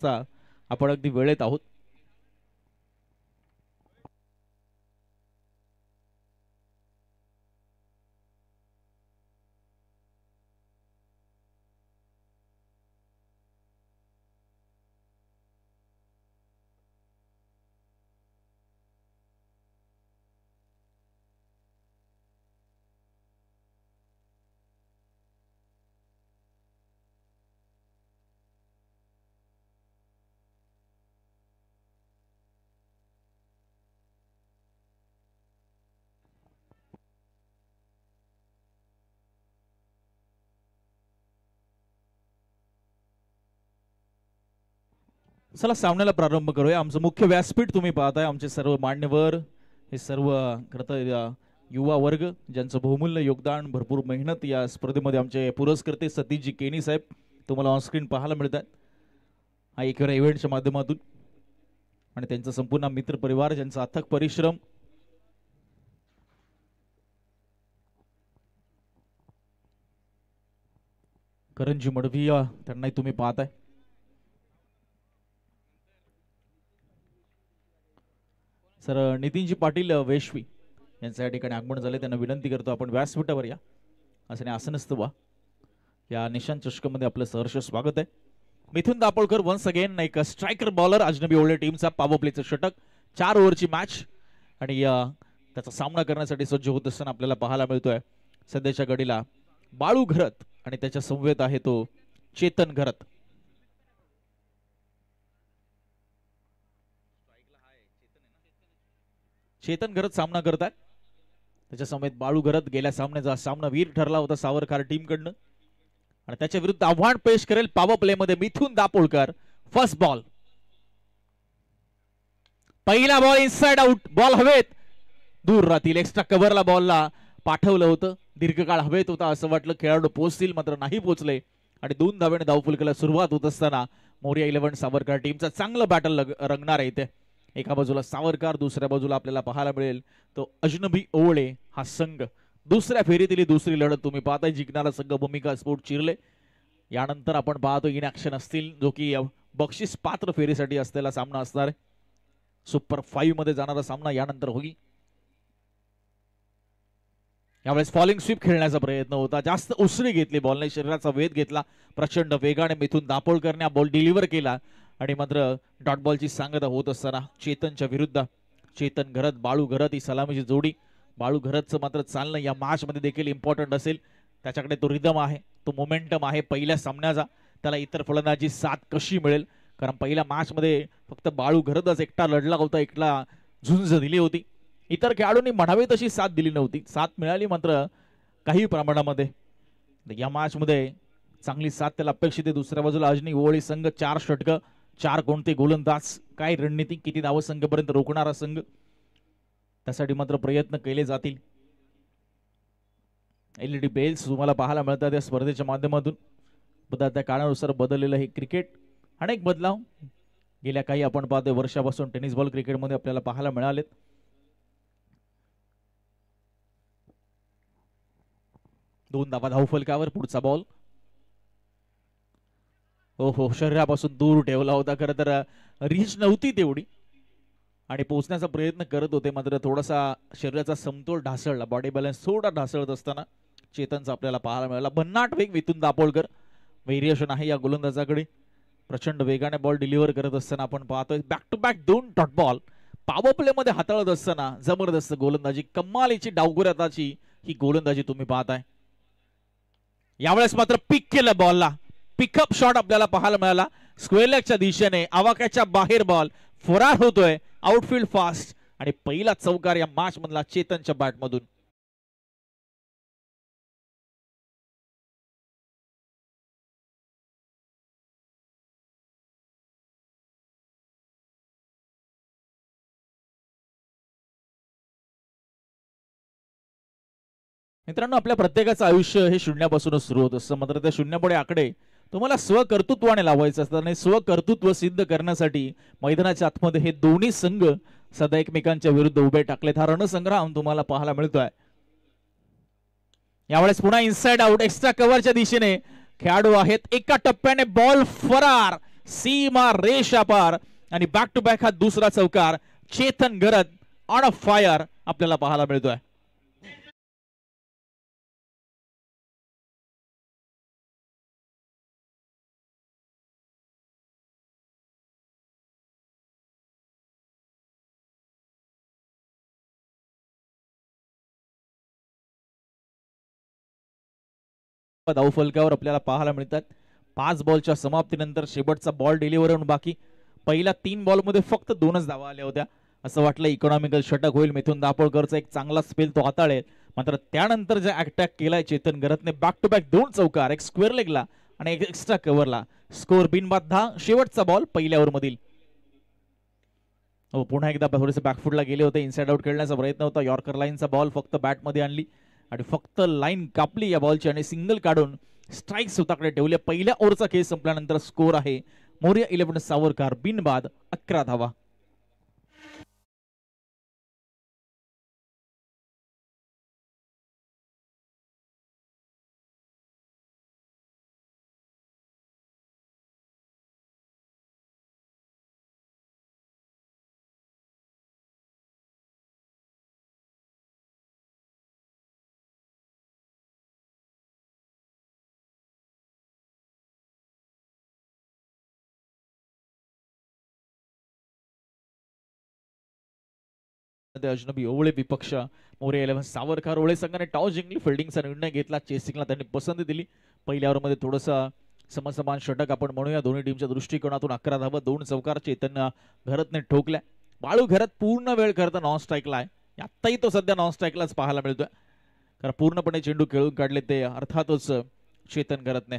आपण अगदी वेळेत आहोत. चला सामन्याला प्रारंभ करूया. आमचं मुख्य व्यासपीठ तुम्ही पाहताय. आमचे सर्व मान्यवर, हे सर्व खरं युवा वर्ग ज्यांचं बहुमूल्य योगदान, भरपूर मेहनत या स्पर्धेमध्ये आमचे पुरस्कर्ते सतीशजी केनी साहेब तुम्हाला ऑनस्क्रीन पाहायला मिळतात हा एकवेळा इव्हेंटच्या माध्यमातून, आणि त्यांचा संपूर्ण मित्र परिवार ज्यांचा अथक परिश्रम. करणजी मडवी त्यांनाही तुम्ही पाहताय. सर नितीनजी पाटील वेशवी यांचं या ठिकाणी आगमन झाले. त्यांना विनंती करतो आपण व्यासपीठावर या. असं आसनस्थ व्हा. या निशांत चषकमध्ये आपलं सहर्ष स्वागत आहे. मिथुन दापोळकर वन्स अगेन एक स्ट्रायकर बॉलर, अजनबी ओवळे टीमचा पॉवर प्लेचं षटक. 4 ओव्हरची मॅच आणि त्याचा सामना करण्यासाठी सज्ज होत असताना आपल्याला पाहायला मिळतोय सध्याच्या घडीला बाळू घरत आणि त्याच्या समवेत आहे तो चेतन घरत. चेतन घरत सामना करतात. त्याच्या समेत बाळू घरत. गेल्या सामन्याचा सामना वीर ठरला होता सावरकर टीमकडनं, आणि त्याच्या विरुद्ध आव्हान पेश करेल पॉवर प्ले मध्ये मिथुन दापोळकर. फर्स्ट बॉल, पहिला बॉल इनसाइड आउट. बॉल हवेत, दूर राहतील. एक्स्ट्रा कव्हरला बॉलला पाठवलं होतं. दीर्घकाळ हवेत होता असं वाटलं खेळाडू पोहोचतील, मात्र नाही पोहोचले, आणि 2 धावेने धावफलकाला सुरुवात होत असताना मोरिया 11 सावरकर टीमचा चांगलं बॅटल रंगणार आहे. इथे एका बाजूला सावरकर, दुसऱ्या बाजूला आपल्याला पाहायला मिळेल तो अजनबी ओवळे. हा संघ दुसऱ्या फेरीतील दुसरी लढत तुम्ही पाहताय. जिंकणारा संघ भूमिका स्पोर्ट चिरले. यानंतर आपण पाहतो इन ऍक्शन असतील, जो की बक्षीस पात्र फेरीसाठी असलेला सामना असणार आहे. सुपर 5 मध्ये जाणारा सामना यानंतर होईल. यावेळेस फॉलिंग स्वीप खेळण्याचा प्रयत्न होता. जास्त उसळी घेतली बॉलने, शरीराचा वेध घेतला. प्रचंड वेगाने मिथुन दापोळकरने बॉल डिलिव्हर केला, आणि मात्र डॉट बॉलची सांगता होत असताना चेतनच्या विरुद्ध चेतन घरत, बाळू घरत ही सलामीची जोडी. बाळू घरतचं मात्र चालणं या मॅच मध्ये देखील इम्पॉर्टंट असेल. त्याच्याकडे तो रिदम आहे, तो मोमेंटम आहे पहिल्या सामन्याचा. त्याला इतर फलंदाजी साथ कशी मिळेल, कारण पहिल्या मॅच मध्ये फक्त बाळू घरतच एकटा लढला होता, एकटा झुंज दिली होती. इतर खेळाडूंनी म्हणावी तशी साथ दिली नव्हती. साथ मिळाली मात्र काही प्रमाणामध्ये. या मॅच मध्ये चांगली साथ त्याला अपेक्षित आहे. दुसऱ्या बाजूला अजनी ओवळी संघ 4 षटकं, 4 कोणते गोलंदाज, काय रणनीती, किती धाव संघपर्यंत रोखणारा संघ, त्यासाठी मात्र प्रयत्न केले जातील. LED बेल्स तुम्हाला पाहायला मिळतात या स्पर्धेच्या माध्यमातून. बदलत्या काळानुसार बदललेलं हे क्रिकेट, अनेक बदलाव गेल्या काही आपण पाहतोय वर्षापासून टेनिस बॉल क्रिकेटमध्ये आपल्याला पाहायला मिळालेत. दोन धावा धावफलकावर. पुढचा बॉल हो शरीरापासून दूर ठेवला होता. खरं तर रीच नव्हती तेवढी, आणि पोहोचण्याचा प्रयत्न करत होते, मात्र थोडासा शरीराचा समतोल ढासळला. बॉडी बॅलन्स थोडा ढासळत असताना चेतनचा आपल्याला पाहायला मिळाला. भन्नाट वेग मिथुन दापोळकर, व्हेरिएशन आहे या गोलंदाजाकडे. प्रचंड वेगाने बॉल डिलिव्हर करत असताना आपण पाहतोय back to back 2 dot ball power play मध्ये हाताळत असताना जबरदस्त गोलंदाजी, कमालीची डावगुऱ्याची ही गोलंदाजी तुम्ही पाहताय. यावेळेस मात्र पिक केलं बॉलला. पिकअप शॉट आपल्याला पाहायला मिळाला स्क्वेअर लेगच्या दिशेने. आवाक्याच्या बाहेर बॉल फरार होतोय. आउटफील्ड फास्ट, आणि पहिला चौकार या मॅच मधला चेतनच्या बॅटमधून. मित्रांनो, आपल्या प्रत्येकाचं आयुष्य हे शून्यापासूनच सुरू होत असतं, मात्र त्या शून्यापुढे आकडे तुम्हाला स्वकर्तृत्वाने लावायचं असतं. आणि स्वकर्तृत्व सिद्ध करण्यासाठी मैदानाच्या आतमध्ये हे दोन्ही संघ सध्या एकमेकांच्या विरुद्ध उभे टाकलेत. हा रणसंग्राम तुम्हाला पाहायला मिळतोय. यावेळेस पुन्हा इनसाइड आउट, एक्स्ट्रा कव्हरच्या दिशेने खेळाडू आहेत. एका टप्प्याने बॉल फरार. सीमा रेषा पार आणि बॅक टू बॅक हा दुसरा चौकार चेतन घरत ऑन अ फायर आपल्याला पाहायला मिळतोय. धावफलकावर आपल्याला पाहायला मिळतात. 5 बॉलच्या समाप्तीनंतर शेवटचा बॉल डिलिव्हर होऊन बाकी. पहिल्या 3 बॉलमध्ये फक्त 2च धावा आल्या होत्या. असं वाटलं इकॉनॉमिकल षटक होईल, मिथुन दापोळकरचा एक चांगला स्पेल तो हाताळेल, मात्र त्यानंतर जे अटॅक केलाय चेतन घरतने बॅक टू बॅक 2 चौकार, एक स्क्वेअर लेगला आणि एक एक्स्ट्रा कव्हरला. स्कोर बिनबाद 10. शेवटचा बॉल पहिल्या ओव्हर मधील. पुन्हा एकदा थोडेसे बॅकफुटला गेले होते. इनसाइड आउट खेळण्याचा प्रयत्न होता. यॉर्कर लाईनचा बॉल फक्त बॅटमध्ये आणली आणि फक्त लाईन कापली या बॉलची आणि सिंगल काढून स्ट्राईक स्वतःकडे ठेवले. पहिल्या ओव्हरचा खेळ संपल्यानंतर स्कोर आहे मोरया 11 सावरकर बिनबाद 11 धावा. अजनबी ओवळे विपक्ष मोरया 11 सावरकर. ओवळे संघाने टॉस जिंकली, फिल्डिंगचा निर्णय घेतला, चेसिंगला त्यांनी पसंती दिली. पहिल्या ओव्हरमध्ये थोडंसं समसमान षटक आपण म्हणूया दोन्ही टीमच्या दृष्टिकोनातून. 11 धावा 2 चौकार चेतन घरतने ठोकल्या. बाळू घरत पूर्ण वेळ करता नॉन स्ट्राईकला आहे. आत्ताही तो सध्या नॉन स्ट्राईकलाच पाहायला मिळतोय, कारण पूर्णपणे चेंडू खेळून काढले ते अर्थातच चेतन घरतने.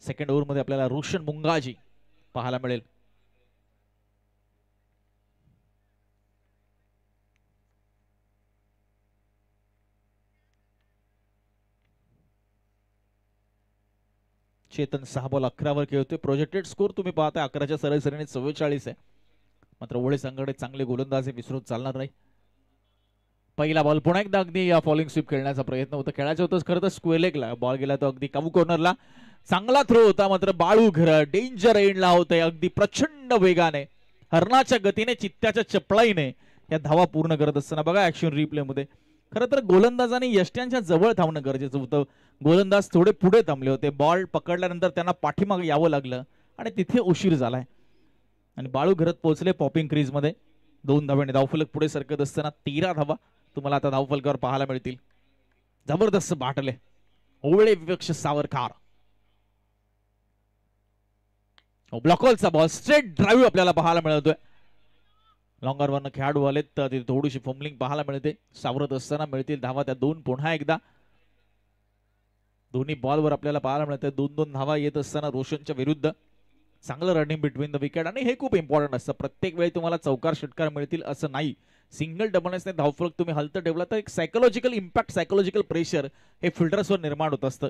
सेकंड ओव्हरमध्ये आपल्याला रोशन मुंगाजी पाहायला मिळेल. चेतन 6 बॉल 11 वर खेळतोय. प्रोजेक्टेड स्कोर तुम्ही पाहताय 11च्या सरासरीने 44 आहे, मात्र ओवळे संघाकडे चांगले गोलंदाज विसरून चालणार नाही. पहिला बॉल पुन्हा एकदा अगदी या फॉलिंग स्वीप खेळण्याचा प्रयत्न होता. खेळायचं होतं खरं तर स्क्वेअर लेगला. बॉल गेला तो अगदी काबू कॉर्नरला. चांगला थ्रो होता, मात्र बाळू घर डेंजर एंडला होते. अगदी प्रचंड वेगाने हरणाच्या गतीने चित्त्याच्या चपळाईने या धावा पूर्ण करत असताना बघा ऍक्शन रिप्ले मध्ये. खरं तर गोलंदाजाने यष्ट्यांच्या जवळ थांबणं गरजेचं होतं. गोलंदाज थोडे पुढे थांबले होते. बॉल पकडल्यानंतर त्यांना पाठीमागे यावं लागलं आणि तिथे उशीर झालाय आणि बाळू घरत पोहोचले पॉपिंग क्रीज मध्ये. 2 धावांनी धावफलक पुढे सरकत असताना 13 धावा तुम्हाला आता धावफलकावर पाहायला मिळतील. जबरदस्त बाटले ओवळे विपक्ष सावरकर. ब्लॉकॉलचा बॉल स्ट्रेट ड्राईव्ह आपल्याला पाहायला मिळतोय. लॉंगर वरनं खेळाडू आलेत तर तिथे थोडीशी फंबलिंग पाहायला मिळते. सावरत असताना मिळतील धावा त्या 2. पुन्हा एकदा दोन्ही बॉलवर आपल्याला पाहायला मिळते 2-2 धावा येत असताना रोशनच्या विरुद्ध. चांगलं रनिंग बिटवीन द विकेट आणि हे खूप इम्पॉर्टंट असतं. प्रत्येक वेळी तुम्हाला चौकार षटकार मिळतील असं नाही. सिंगल डबलने धावफलक तुम्ही हलतं ठेवला तर एक सायकोलॉजिकल इम्पॅक्ट, सायकोलॉजिकल प्रेशर हे फिल्डर्सवर निर्माण होत असतं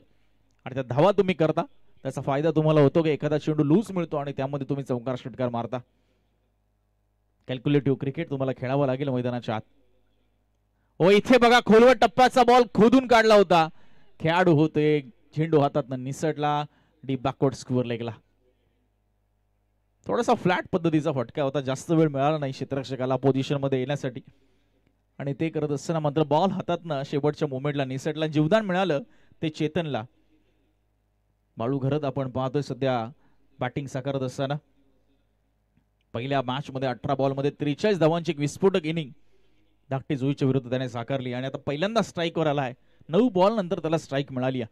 आणि त्या धावा तुम्ही करता त्याचा फायदा तुम्हाला होतो की एखादा चेंडू लूज मिळतो आणि त्यामध्ये तुम्ही चौकार षटकार मारता. कॅल्क्युलेटिव्ह क्रिकेट तुम्हाला खेळावं लागेल मैदानाच्या आत. ओ इथे बघा खोलवर टप्प्याचा बॉल खोदून काढला होता. खेळाडू होते, चेंडू हातात निसटला, डीप बॅकवर्ड स्क्वेअर लेगला. थोडासा फ्लॅट पद्धतीचा फटका होता. जास्त वेळ मिळाला नाही क्षेत्ररक्षकाला पोझिशन मध्ये येण्यासाठी आणि ते करत असताना मात्र बॉल हातातनं शेवटच्या मोमेंटला निसटला. जीवदान मिळालं ते चेतनला. बाळू घरत आपण पाहतोय सध्या बॅटिंग साकारत असताना. पहिल्या मॅच मध्ये 18 बॉल मध्ये 43 धावांची एक विस्फोटक इनिंग धाकटी जुईच्या विरुद्ध त्याने साकारली आणि आता पहिल्यांदा स्ट्राईकवर आलाय. 9 बॉल नंतर त्याला स्ट्राईक मिळाली.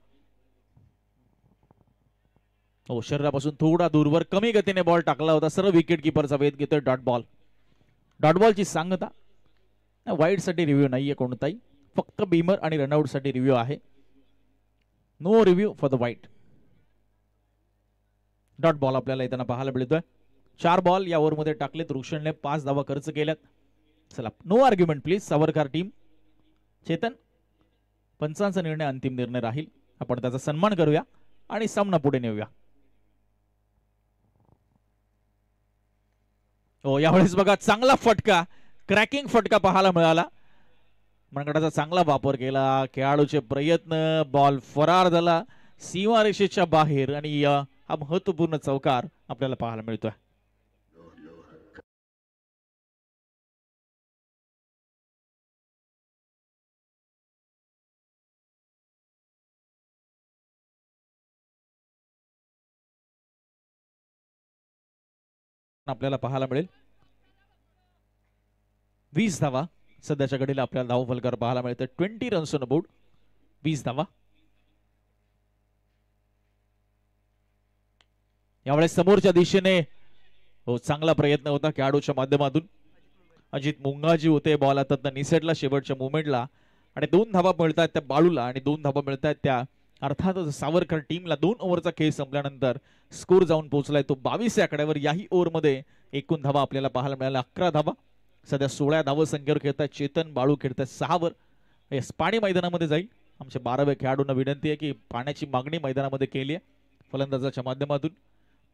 हो, शरीरापासून थोडा दूरवर कमी गतीने बॉल टाकला होता. सर्व विकेट किपरचा वेध घेतोय डॉट बॉल. डॉट बॉलची सांगता वाईड साठी रिव्ह्यू नाहीये कोणताही, फक्त बीमर आणि रनआउट साठी रिव्ह्यू आहे. नो रिव्ह्यू फॉर द वाईट. डॉट बॉल आपल्याला येताना पाहायला मिळतोय. 4 बॉल या ओव्हरमध्ये टाकलेत. रोशनने 5 धावा खर्च केल्यात. चला, no argument please Savarkar team. Chetan, पंचांचा निर्णय अंतिम निर्णय राहील. आपण त्याचा सन्मान करूया आणि सामना पुढे नेऊया. हो, यावेळेस बघा चांगला फटका, क्रॅकिंग फटका पाहायला मिळाला. मनगटाचा चांगला वापर केला. खेळाडूचे प्रयत्न, बॉल फरार झाला. सीमारेषेच्या बाहेर आणि हा महत्वपूर्ण चौकार आपल्याला पाहायला मिळतोय. आपल्याला पाहायला मिळेल 20 धावा सध्याच्या घडीला आपल्याला धाव फलकार पाहायला मिळते. 20 रन्स ऑन बोर्ड, 20 धावा. यावेळेस समोरच्या दिशेने चांगला प्रयत्न होता खेळाडूच्या माध्यमातून. अजित मुंगाजी होते बॉल हातात निसटला शेवटच्या मुवमेंटला आणि 2 धावा मिळतात त्या बाळूला आणि 2 धावा मिळतात त्या अर्थातच सावरकर टीमला. 2 ओव्हरचा खेळ संपल्यानंतर स्कोर जाऊन पोहोचलाय तो 22 या आकड्यावर. याही ओव्हरमध्ये एकूण धावा आपल्याला पाहायला मिळाल्या 11 धावा. सध्या 16 धाव संख्येवर खेळतात चेतन, बाळू खेळतात 6 वर. पाणी मैदानामध्ये जाईल. आमच्या 12व्या खेळाडूंना विनंती आहे की पाण्याची मागणी मैदानामध्ये केली आहे फलंदाजाच्या माध्यमातून.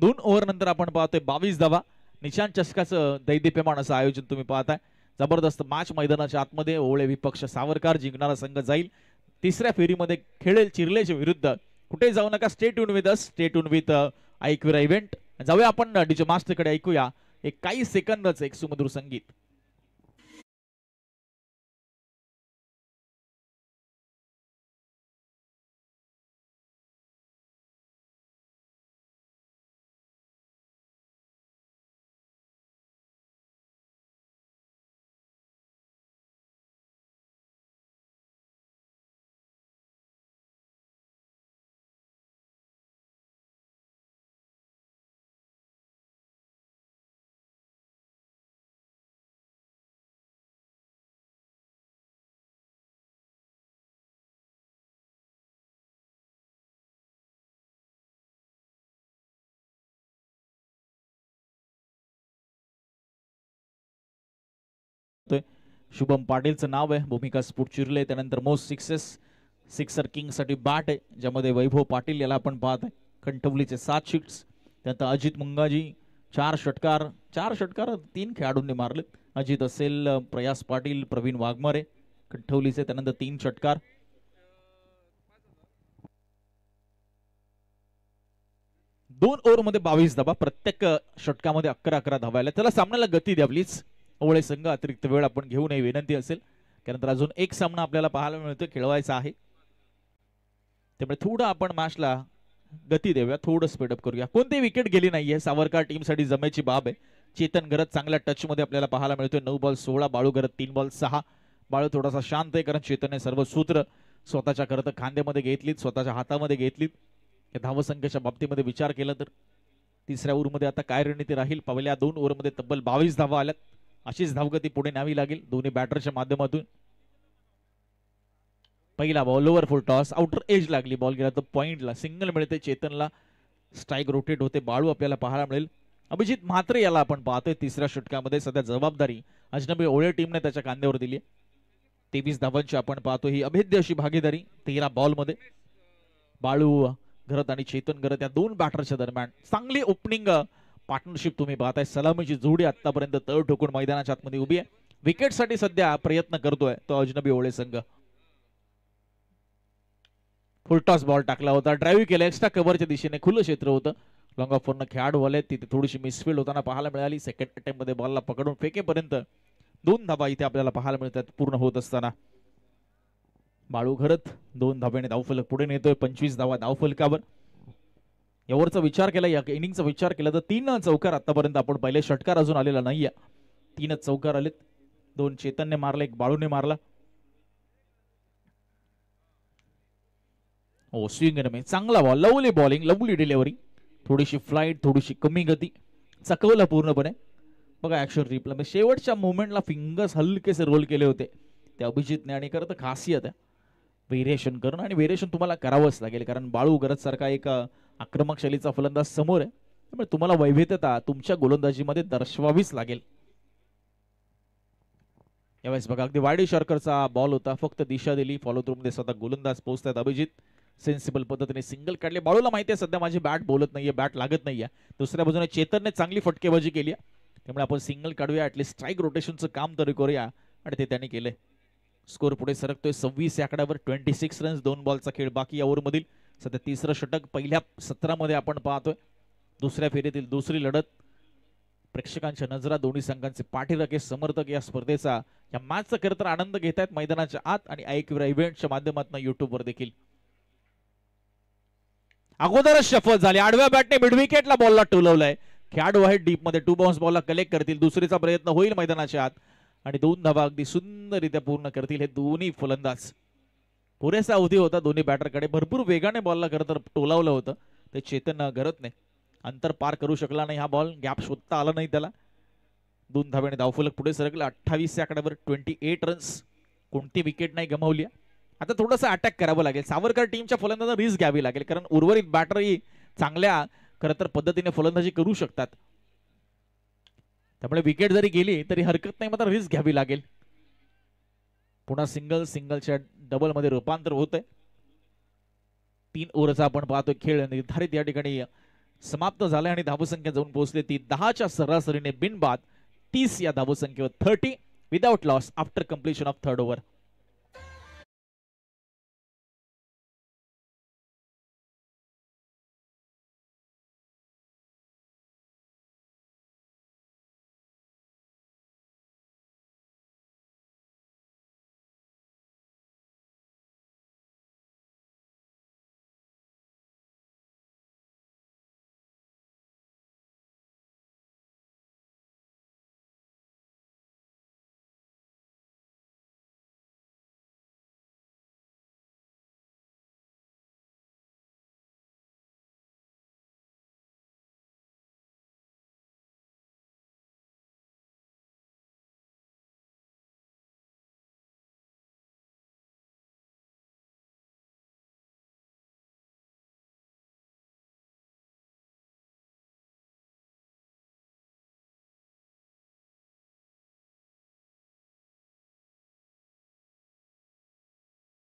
2 ओव्हर नंतर आपण पाहतोय 22 धावा. निशांत चषकाचं दैदिप्यमान असं आयोजन तुम्ही पाहताय. जबरदस्त मॅच मैदानाच्या आतमध्ये. ओवळे विपक्ष सावरकर, जिंकणारा संघ जाईल तिसऱ्या फेरीमध्ये खेळेल चिर्लेच्या विरुद्ध. कुठे जाऊ नका, stay tune with us, stay tune with Ekvira event. जाऊया आपण डीजे मास्टर कडे, ऐकूया एक काही सेकंदच एक सुमधुर संगीत. शुभम पाटीलचं नाव आहे. भूमिका स्फुट चिरले. त्यानंतर मोस्ट सिक्सर किंग साठी बॅट आहे ज्यामध्ये वैभव पाटील याला आपण पाहत आहे. कंठवलीचे 7 शिट्स. त्यानंतर अजित मुंगाजी 4 षटकार 3 खेळाडूंनी मारले. अजित असेल, प्रयास पाटील, प्रवीण वाघमारे कंठवलीचे. त्यानंतर 3 षटकार. दोन ओव्हरमध्ये 22 धावा. प्रत्येक षटकामध्ये 11 धावा आल्या. त्याला सामन्याला गती द्या प्लीज. ओवळे संघ अतिरिक्त वेळ आपण घेऊ नये विनंती असेल. त्यानंतर अजून एक सामना आपल्याला पाहायला मिळतोय, खेळवायचा आहे. त्यामुळे थोडं आपण मॅचला गती देऊया, थोडं स्पीडअप करूया. कोणती विकेट गेली नाहीये. सावरकर टीमसाठी जमेची बाब आहे. चेतन गरज चांगल्या टच मध्ये आपल्याला पाहायला मिळतोय. 9 बॉल 16. बाळू गरज 3 बॉल 6. बाळू थोडासा शांत आहे कारण चेतनने सर्व सूत्र स्वतःच्या करत खांद्यामध्ये घेतलीत, स्वतःच्या हातामध्ये घेतलीत. या धावसंख्येच्या बाबतीमध्ये विचार केला तर तिसऱ्या ओव्हरमध्ये आता काय रणनीती राहील. पहिल्या 2 ओव्हरमध्ये तब्बल 22 धावा आल्यात. अशीच धावगती पुढे न्यावी लागेल दोन्ही बॅटरच्या माध्यमातून. पहिला ball lower full toss, outer age लागली. बॉल गेला तर पॉइंटला सिंगल मिळते चेतनला. स्ट्राईक रोटेट होते. बाळू आपल्याला पाहायला मिळेल. अभिजित म्हात्रे याला आपण पाहतोय तिसऱ्या षटकामध्ये. सध्या जबाबदारी अजनबी ओळे टीमने त्याच्या खांद्यावर दिली. 23 धावांची आपण पाहतो ही अभेद्य अशी भागीदारी 13 बॉल मध्ये. बाळू घरत आणि चेतन घरत या 2 बॅटरच्या दरम्यान चांगली ओपनिंग पार्टनरशिप तुम्ही पाहताय. सलामीची जोडी आतापर्यंत तळ ठोकून मैदानाच्या आतमध्ये उभी आहे. विकेट साठी सध्या प्रयत्न करतोय तो अजनबी ओळे संघ. फुलटॉस बॉल टाकला होता, ड्राईव्ह केला एक्स्ट्रा कव्हरच्या दिशेने. खुलं क्षेत्र होतं. लॉंग ऑफ वरनं खेळाडू आले, तिथे थोडीशी मिसफील्ड होताना पाहायला मिळाली. सेकंड अटेम्प्ट मध्ये बॉलला पकडून फेकेपर्यंत 2 धावा इथे आपल्याला पाहायला मिळतात पूर्ण होत असताना. बाळू घरत 2 धाब्याने धावफलक पुढे नेतोय. 25 धावा धावफलकावर. यावरचा विचार केला, या इनिंगचा विचार केला तर 3 चौकार आतापर्यंत आपण पहिले षटकार अजून आलेला नाहीये. 3 चौकार आलेत. 2 चेतनने मारले, 1 बाळूने मारला. हो स्विंग रमे चांगला ball, lovely bowling, lovely delivery. थोडीशी फ्लाइट, थोडीशी कमी गती, चकवला पूर्णपणे. बघा ऍक्शन रिप्ले शेवटच्या मोमेंटला फिंगर्स हलकेसे रोल केले होते त्या अभिजितने. आणि करत खासियत आहे व्हेरिएशन करणं, आणि व्हेरिएशन तुम्हाला करावंच लागेल कारण बाळू गरज सारखा एक आक्रमक शैलीचा फलंदाज समोर आहे. त्यामुळे तुम्हाला वैविध्यता तुमच्या गोलंदाजीमध्ये दर्शवावीच लागेल. यावेळेस बघा अगदी वाईड शॉर्करचा बॉल होता, फक्त दिशा दिली. फॉलो थ्रू मध्ये स्वतः गोलंदाज पोहोचतात अभिजित. सेन्सिबल पद्धतीने सिंगल काढले. बाळूला माहिती आहे सध्या माझी बॅट बोलत नाहीये, बॅट लागत नाहीये. दुसऱ्या बाजूने चेतनने चांगली फटकेबाजी केली. त्यामुळे आपण सिंगल काढूया, ऍटलीस्ट स्ट्राईक रोटेशनचं काम तरी करूया, आणि ते त्यांनी केले. स्कोर पुढे सरकतोय 26 या आकड्यावर. 26 रन्स, 2 बॉलचा खेळ बाकी. या ओव्हरमधील सध्या तिसरं षटक पहिल्या सत्रामध्ये आपण पाहतोय. दुसऱ्या फेरीतील दुसरी लढत. प्रेक्षकांच्या नजरा दोन्ही संघांचे पाठीराखे समर्थक या स्पर्धेचा या मॅचचा खरं तर आनंद घेत आहेत मैदानाच्या आत आणि ऐकवीरा इव्हेंटच्या माध्यमातून युट्यूबवर देखील. अगोदरच शफल झाले. आडव्या बॅटने मिड विकेटला बॉलला टोलवलाय. खेळाडू आहे डीप मध्ये 2 बाउन्स बॉलला कलेक्ट करतील. दुसरीचा प्रयत्न होईल मैदानाच्या आत आणि 2 धावा अगदी सुंदररित्या पूर्ण करतील हे दोन्ही फलंदाज. पुरेसा अवधी होता दोन्ही बॅटरकडे. भरपूर वेगाने बॉलला खरं तर टोलावलं होतं ते चेतन घरतने. अंतर पार करू शकला नाही. हा बॉल गॅप शोधता आला नाही त्याला. 2 धाब्याने धावफलक पुढे सरकला. 28 या आकड्यावर 28 रन्स. कोणती विकेट नाही गमावली. आता थोडंसं अटॅक करावं लागेल. सावरकर टीमच्या फलंदाजांना रिस्क घ्यावी लागेल कारण उर्वरित बॅटरही चांगल्या खरं तर पद्धतीने फलंदाजी करू शकतात. त्यामुळे विकेट जरी गेली तरी हरकत नाही, मात्र रिस्क घ्यावी लागेल. पुन्हा सिंगलच्या डबल मध्ये रूपांतर होत आहे. 3 ओव्हरचा आपण पाहतोय खेळ निर्धारित या ठिकाणी समाप्त झाले आणि धावसंख्या जाऊन पोहोचली ती 10च्या सरासरीने बिनबाद 30 या धावसंख्येवर. 30 without loss after completion of third over.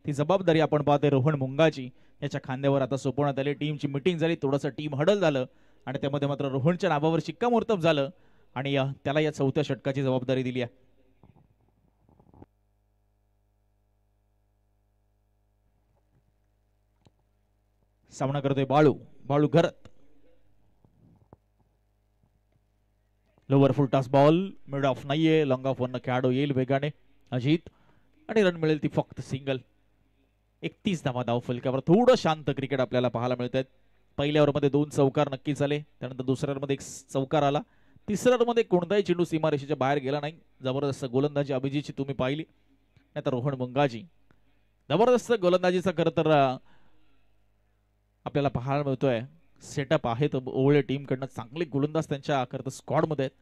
ती जबाबदारी आपण पाहतोय रोहन मुंगाची याच्या खांद्यावर आता सोपवण्यात आली. टीमची मीटिंग झाली. थोडंसं टीम हडल झालं आणि त्यामध्ये मात्र रोहनच्या नावावर शिक्कामोर्तब झालं आणि त्याला या 4थ्या षटकाची जबाबदारी दिली आहे. सामना करतोय Balu Gharat. Lower full toss ball. Mid off नाहीये. लॉंग ऑफ वरनं खेळाडू येईल वेगाने अजित आणि रन मिळेल ती फक्त सिंगल. 31 धावा धावफलकावर. थोडं शांत क्रिकेट आपल्याला पाहायला मिळत आहेत. पहिल्या ओव्हरमध्ये 2 चौकार नक्कीच आले. त्यानंतर दुसऱ्या ओव्हरमध्ये 1 चौकार आला. तिसऱ्या ओव्हरमध्ये कोणताही चेंडू सीमारेषेच्या बाहेर गेला नाही. जबरदस्त गोलंदाजी अभिजितची तुम्ही पाहिली. नाहीतर रोहन मुंगाजी जबरदस्त गोलंदाजीचा खरं तर आपल्याला पाहायला मिळतोय. सेटअप आहे ओवळे टीमकडनं. चांगले गोलंदाज त्यांच्या खरं तर स्क्वॉड मध्ये आहेत.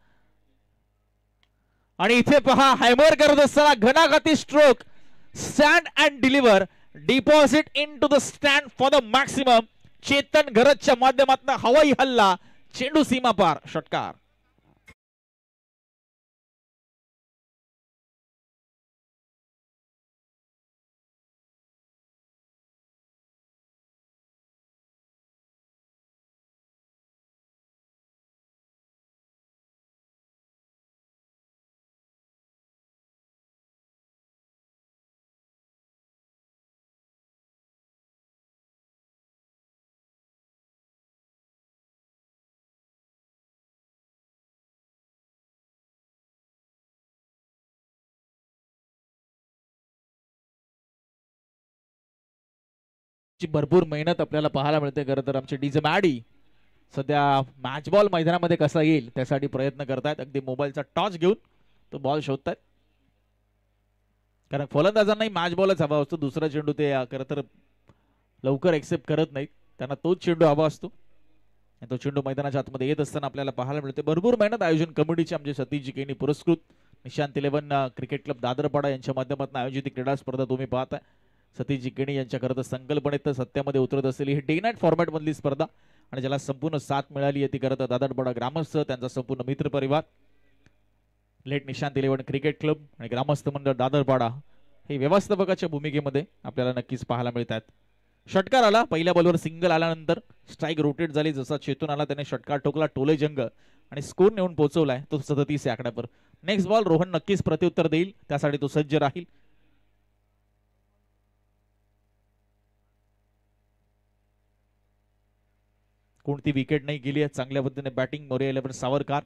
आणि इथे पहा हॅमर करत असताना घणाघाती stroke. Stand and deliver. Deposit into the stand for the maximum. Chetan घरतच्या माध्यमातून हवाई हल्ला. चेंडू सीमा पार. षटकार. भरपूर मेहनत आपल्याला पाहायला मिळते. खरं तर आमचे डीजे मॅडी सध्या मॅच बॉल मैदानामध्ये कसा येईल त्यासाठी प्रयत्न करतायत. अगदी मोबाईलचा टॉर्च घेऊन तो बॉल शोधतायत. कारण फलंदाजांनाही मॅच बॉलच हवा असतो. दुसरा चेंडू ते खरं तर लवकर एक्सेप्ट करत नाहीत. त्यांना तोच चेंडू हवा असतो. तो चेंडू मैदानाच्या आतमध्ये येत असताना आपल्याला पाहायला मिळते. भरपूर मेहनत आयोजन कमिटीचे आमचे सतीश जिकेनी पुरस्कृत निशांत 11 क्रिकेट क्लब दादरपाडा यांच्या माध्यमातून आयोजित क्रीडा स्पर्धा तुम्ही पाहताय. सतीश जिकेणी यांच्या खरं तर संकल्पनेत सत्यामध्ये उतरत असलेली ही डे नाईट फॉर्मॅट मधली स्पर्धा आणि ज्याला संपूर्ण साथ मिळाली आहे ती खरं तर दादरपाडा ग्रामस्थ त्यांचा संपूर्ण मित्र परिवार लेट निशांत 11 क्रिकेट क्लब आणि ग्रामस्थ मंडळ दादरपाडा हे व्यवस्थापकाच्या भूमिकेमध्ये आपल्याला नक्कीच पाहायला मिळतात. षटकार आला. पहिल्या बॉलवर सिंगल आल्यानंतर स्ट्राईक रोटेट झाली. जसा चेतून आला त्याने षटकार ठोकला. टोले जंग आणि स्कोर नेऊन पोहोचवलाय तो 37 या आकड्यावर. नेक्स्ट बॉल रोहन नक्कीच प्रत्युत्तर देईल. त्यासाठी तो सज्ज राहील. कोणती विकेट नाही गेली आहे. चांगल्या पद्धतीने बॅटिंग मोरिया 11 सावरकर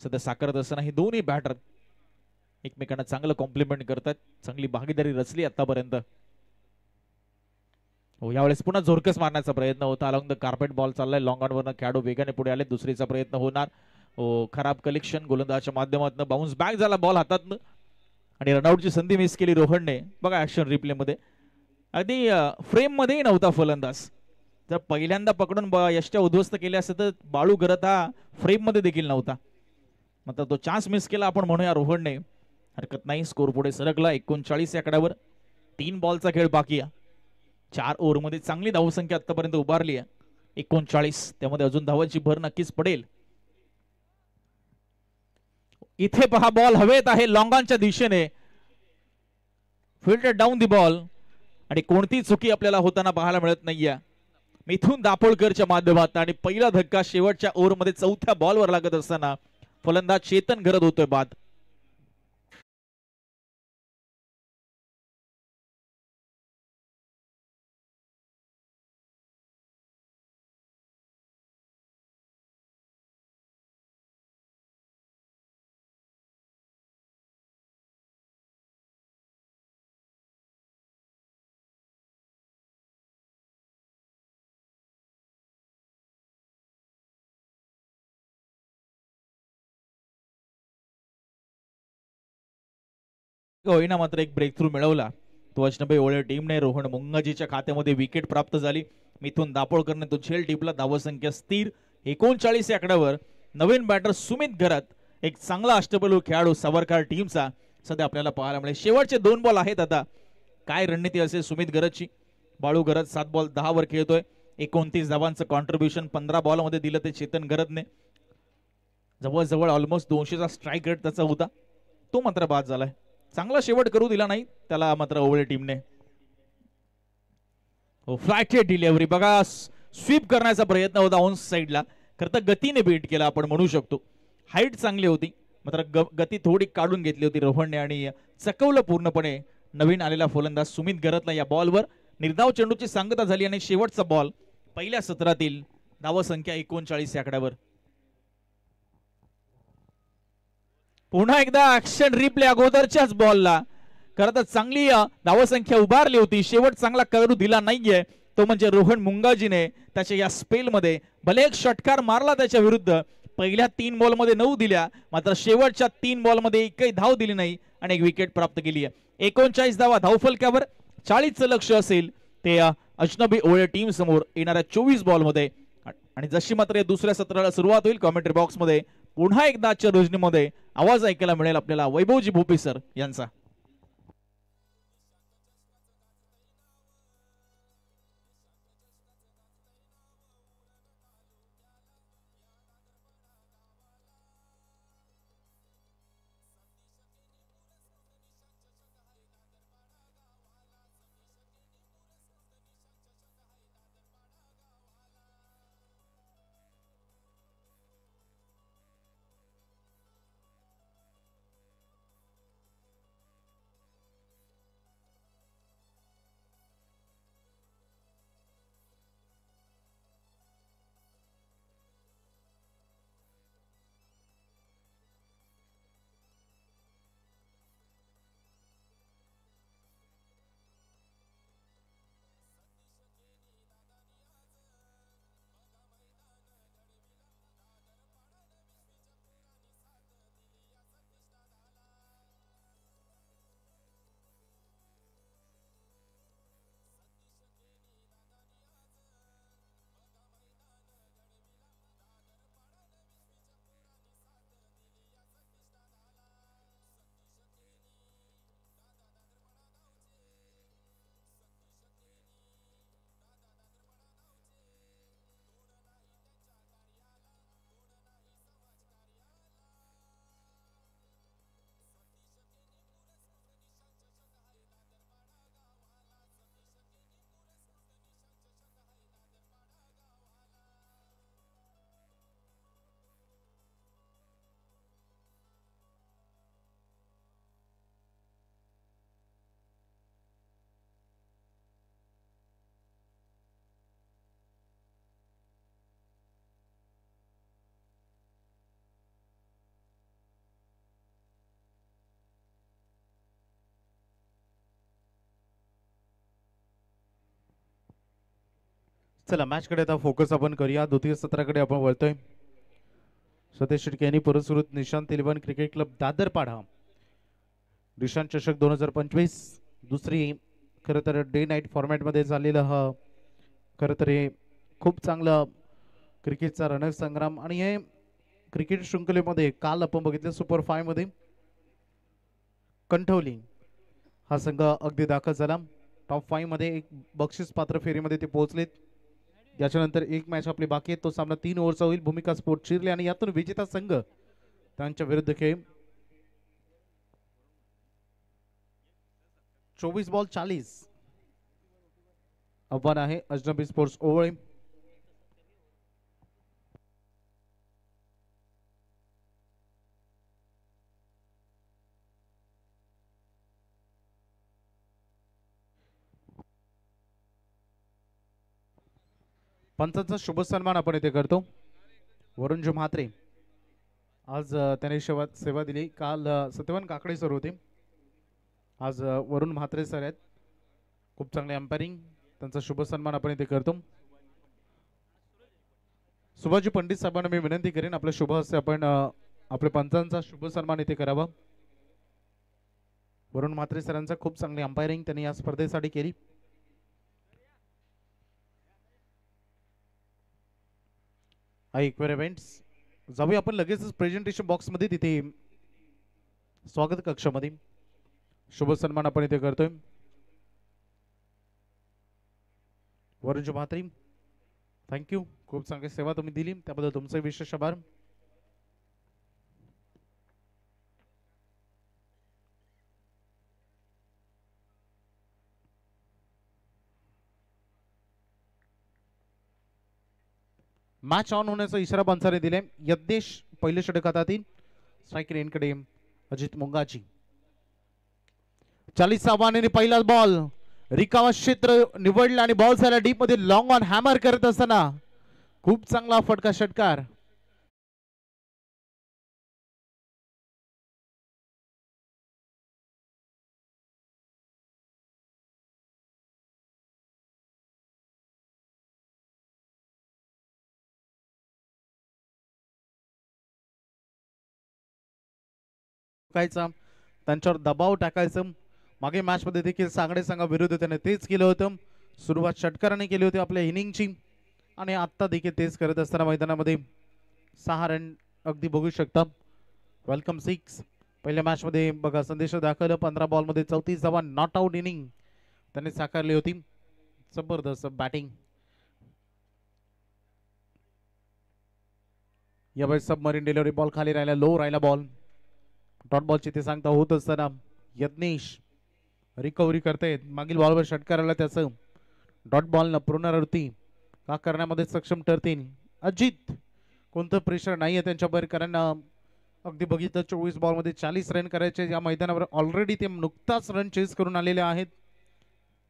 सध्या साकारत असताना हे दोन्ही बॅटर एकमेकांना चांगलं कॉम्प्लिमेंट करतात. चांगली भागीदारी रचली आतापर्यंत. हो, यावेळेस पुन्हा झोरकस मारण्याचा प्रयत्न होता. अलॉंग द कार्पेट बॉल चाललाय. लॉंग ऑन वरनं खेळाडू वेगाने पुढे आले. दुसरीचा प्रयत्न होणार. हो, खराब कलेक्शन गोलंदाजाच्या माध्यमातून बाउन्स बॅक झाला बॉल हातातनं आणि रनआउटची संधी मिस केली रोहनने. बघा ऍक्शन रिप्ले मध्ये अगदी फ्रेम मध्ये नव्हता फलंदाज. जर पहिल्यांदा पकडून यष्ट्या उद्ध्वस्त केल्या असते तर बाळू करत हा फ्रेम मध्ये देखील नव्हता. मात्र तो चान्स मिस केला आपण म्हणूया रोहनने. हरकत नाही. स्कोर पुढे सरकला 39 या आकड्यावर. 3 बॉलचा खेळ बाकी आहे. 4 ओव्हरमध्ये चांगली धावसंख्या आतापर्यंत उभारली आहे. 39 त्यामध्ये अजून धावांची भर नक्कीच पडेल. इथे पहा बॉल हवेत आहे लॉंग ऑनच्या दिशेने. फिल्टर डाऊन दी बॉल आणि कोणती चुकी आपल्याला होताना पाहायला मिळत नाहीये मिथुन दापोळकरच्या माध्यमातून. आणि पहिला धक्का शेवटच्या ओव्हरमध्ये 4थ्या बॉलवर लागत असताना फलंदाज चेतन गरज होतोय बाद. होईना मात्र एक ब्रेक थ्रू मिळवला तो अजनबी ओळे टीमने. रोहन मुंगाजीच्या खात्यामध्ये विकेट प्राप्त झाली. मिथुन दापोळकरने तो झेल टिपला. धावसंख्या स्थिर 39 या आकड्यावर. नवीन बॅटर सुमित घरात एक चांगला अष्टपैलू खेळाडू सावरकर टीमचा सध्या आपल्याला पाहायला मिळेल. शेवटचे 2 बॉल आहेत. आता काय रणनीती असेल सुमित घरतची. बाळू घरत 7 बॉल 10 वर खेळतोय. 29 धावांचं कॉन्ट्रीब्युशन 15 बॉलमध्ये दिलं ते चेतन घरतने. जवळजवळ ऑलमोस्ट 200चा स्ट्राईक रेट त्याचा होता. तो मात्र बाद झालाय. चांगला शेवट करू दिला नाही त्याला मात्र ओवळे टीमने. हो, फ्लॅट डिलिव्हरी बघा. स्वीप करण्याचा प्रयत्न होता ऑन साइडला. खरं गतीने बीट केला आपण म्हणू शकतो. हाईट चांगली होती मात्र गती थोडी काढून घेतली होती रोहनने आणि चकवलं पूर्णपणे नवीन आलेला फलंदाज सुमित घरतला. या बॉलवर निर्धाव चेंडूची सांगता झाली आणि शेवटचा बॉल पहिल्या सत्रातील धावसंख्या 39 या आकड्यावर. पुन्हा एकदा ऍक्शन रिप्ले अगोदरच्याच बॉलला. खरं तर चांगली धावसंख्या उभारली होती. शेवट चांगला करू दिला नाहीये तो म्हणजे रोहन मुंगाजीने. त्याच्या या स्पेलमध्ये भले एक षटकार मारला त्याच्या विरुद्ध. पहिल्या 3 बॉलमध्ये 9 दिल्या मात्र शेवटच्या 3 बॉलमध्ये एकही धाव दिली नाही आणि एक विकेट प्राप्त केली आहे. 39 धावा धावफलकावर. 40चं लक्ष असेल ते अजनबी ओळे टीम समोर येणाऱ्या 24 बॉलमध्ये. आणि जशी मात्र दुसऱ्या सत्राला सुरुवात होईल कॉमेंट्री बॉक्समध्ये पुन्हा एकदा आजच्या रोजनीमध्ये आवाज ऐकायला मिळेल आपल्याला वैभवजी भोपी सर यांचा. चला मॅच कडे आता फोकस आपण करूया. द्वितीय सत्राकडे आपण वळतोय. सतेज शिर्के यांनी पुरस्कृत निशांत 11 क्रिकेट क्लब दादरपाडा निशांत चषक 2025 दुसरी खरं तर डे नाईट फॉर्मॅट मध्ये झालेलं हा खरं तर हे खूप चांगलं क्रिकेटचा रणसंग्राम. आणि हे क्रिकेट शृंखलेमध्ये काल आपण बघितलं सुपर 5 मध्ये कंठवली हा संघ अगदी दाखल झाला. टॉप 5 मध्ये एक बक्षीस पात्र फेरीमध्ये ते पोहोचलेत. याच्यानंतर एक मॅच आपली बाकी आहे. तो सामना 3 ओव्हरचा होईल. भूमिका स्पोर्ट चिरले आणि यातून विजेता संघ त्यांच्या विरुद्ध खेळ. 24 बॉल 40 आव्हान आहे अजनबी स्पोर्ट्स ओवळे. पंचांचा शुभ सन्मान आपण इथे करतो. वरुणजी म्हात्रे आज त्याने सेवा दिली. काल सत्यवान काकडे सर होते. आज वरुण म्हात्रे सर आहेत. खूप चांगले अंपायरिंग. त्यांचा शुभ सन्मान आपण इथे करतो. सुभाजी पंडित साहेबांना मी विनंती करेन आपल्या शुभ हस्ते आपण आपल्या पंचांचा शुभ सन्मान इथे करावा. वरुण म्हात्रे सरांचा खूप चांगली अंपायरिंग त्यांनी या स्पर्धेसाठी केली. इव्हेंट्स जाऊया आपण लगेच प्रेझेंटेशन बॉक्स मध्ये. तिथे स्वागत कक्षामध्ये शुभ सन्मान आपण इथे करतोय. वरुण म्हात्रे थँक्यू. खूप चांगली सेवा तुम्ही दिली त्याबद्दल तुमचे विशेष आभार. मॅच ऑन होण्याचा इशारा पंचाने दिले. यज्ञेश पहिले षटक हातातील. स्ट्राईक रेनकडे अजित मुंगाची. 40 आव्हानाने पहिला बॉल रिकावा क्षेत्र निवडला आणि बॉल झाला डीप मध्ये. लॉंग ऑन हॅमर करत असताना खूप चांगला फटका षटकार. त्यांच्यावर दबाव टाकायचं. मागे मॅच मध्ये देखील सांगडे संघाविरुद्ध त्याने तेच केलं होतं. सुरुवात षटकाराने केली होती आपल्या इनिंगची आणि आता देखील तेच करत असताना मैदानामध्ये 6 रन अगदी बघू शकता. वेलकम 6 पहिल्या मॅच मध्ये बघा संदेश दाखवलं. 15 बॉल मध्ये 34 धावा नॉट आउट इनिंग त्याने साकारली होती. जबरदस्त बॅटिंग. यावेळी सबमरीन डिलिव्हरी बॉल खाली राहिला. लो राहिला बॉल. डॉट बॉलची ते सांगता होत असताना यज्ञेश रिकव्हरी करतायत. मागील बॉलवर षटकार आला त्याचं. डॉट बॉल पुनरावृत्ती का करण्यामध्ये सक्षम ठरतील. अजित कोणतं प्रेशर नाहीये त्यांच्यावर कारण अगदी बघितलं 24 बॉल मध्ये 40 रन करायचे. या मैदानावर ऑलरेडी ते नुकताच रन चेस करून आलेले आहेत.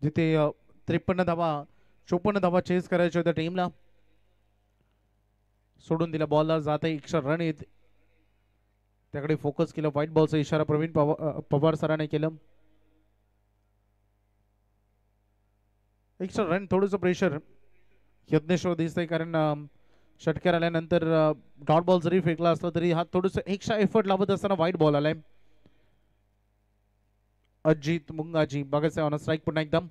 जिथे 53 धावा 54 धावा चेस करायच्या होत्या टीमला. सोडून दिला बॉलला जाते. एक्स्ट्रा रन येत त्याकडे फोकस केलं. व्हाईट बॉलचा इशारा प्रवीण पवार सरांनी केलं. एक्स्ट्रा रन थोडंसं प्रेशर यज्ञेश्वर दिसतंय कारण षटकार आल्यानंतर डॉट बॉल जरी फेकला असला तरी हा थोडंसं एक्स्ट्रा एफर्ट लावत असताना व्हाईट बॉल आलाय. अजित मुंगाजी बघायचं ऑन स्ट्राईक पुन्हा एकदम.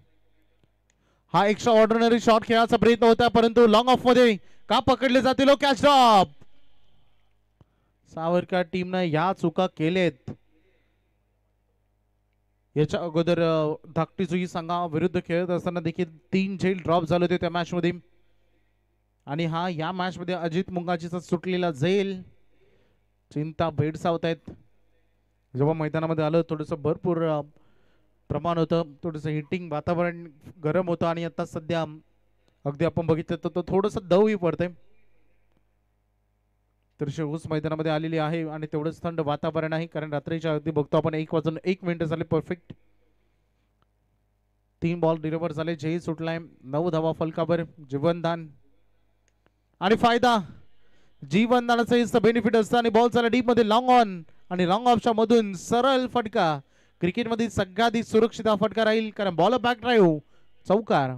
हा एक्स्ट्रा ऑर्डिनरी शॉट खेळायचा प्रयत्न होता परंतु लॉंग ऑफ मध्ये का पकडले जातील. Catch drop. सावरकर टीमनं या चुका केलेत. याच्या अगोदर धाकटी जुई संघा विरुद्ध खेळत असताना देखील 3 झेल ड्रॉप झाले होते त्या मॅच मध्ये. आणि हा या मॅच मध्ये अजित मुंगाचीचा सुटलेला झेल चिंता भेडसावत आहेत. जेव्हा मैदानामध्ये आलं थोडंसं भरपूर प्रमाण होतं. थोडंसं हिटिंग वातावरण गरम होतं आणि आता सध्या अगदी आपण बघितलं तर तो थोडंसं दवही पडतंय. तर ऊस मैदानामध्ये आलेली आहे आणि तेवढंच थंड वातावरण आहे कारण रात्रीच्या अगदी बघतो आपण 1:01 झाले परफेक्ट. 3 बॉल डिलिव्हर झाले. जय सुटलाय. 9 धावा फलकावर. जीवनदान आणि फायदा. जीवनदानाचा इज द बेनिफिट असतं आणि बॉल झाला डीप मध्ये लॉंग ऑन आणि लॉंग ऑफच्या मधून सरळ फटका. क्रिकेटमध्ये सगळ्यात सुरक्षित फटका राहील कारण बॉल बॅक ड्राईव्ह चौकार.